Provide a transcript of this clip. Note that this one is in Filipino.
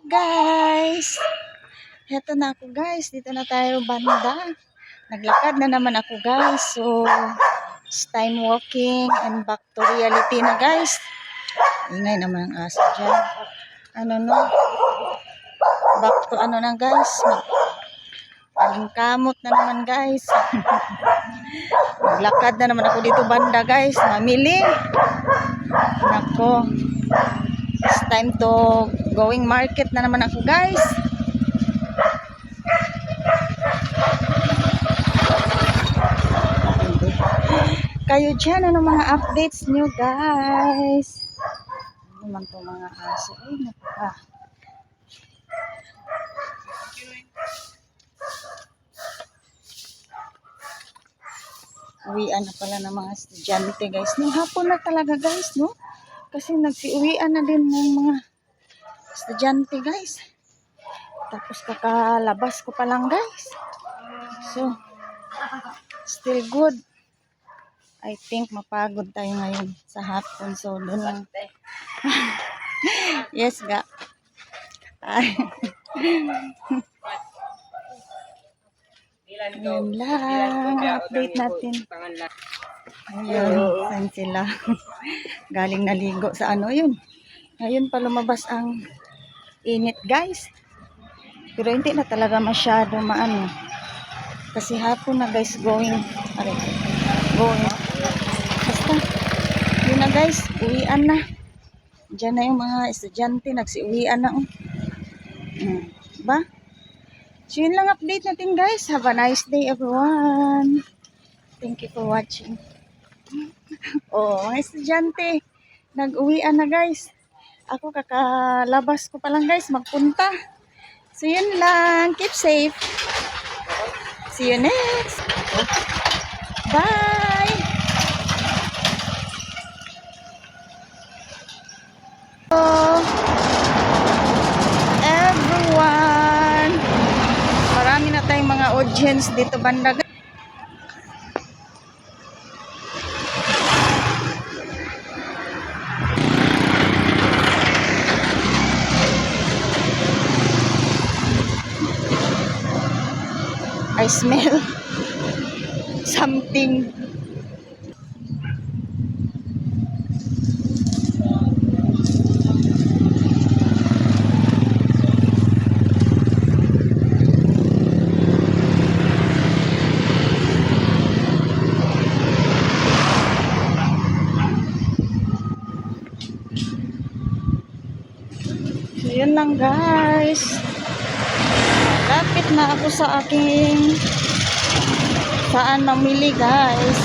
Guys, heto na ako guys, dito na tayo banda. Naglakad na naman ako guys, so it's time walking and back to reality na guys. Ingay naman ang aso dyan. Back to na guys, palingkamot na naman guys. Naglakad na naman ako dito banda guys, mamili. Nako, it's time to going market na naman ako guys. Kayo dyan, ano mga updates nyo guys? Ano naman to mga aso? Ay, napaka. Uwian na pala ng mga estudyante guys. Nung hapon na talaga guys, no? Kasi nagsiuwian na din ng mga estudyante guys. Tapos kakalabas ko pa lang guys. So, still good. I think mapagod tayo ngayon sa hapon. So, doon lang. Yes, ga. Ayan lang. Update natin. Ayun, saan sila? Galing naligo sa yun. Ngayon pa lumabas ang init guys. Pero hindi na talaga masyado maano. Kasi hapon na guys going. Basta. Yun na guys, uwian na. Diyan na yung mga estudyante, nagsiuwian na. Ba? So yun lang update natin guys. Have a nice day everyone. Thank you for watching. Mga estudyante, nag-uwian na guys. Ako kakalabas ko pa lang guys, magpunta. So yun lang, keep safe. See you next. Bye. Hello everyone. Marami na tayong mga audience dito banda. I smell something. So, yun lang guys. Lapit na ako sa aking saan mamili guys.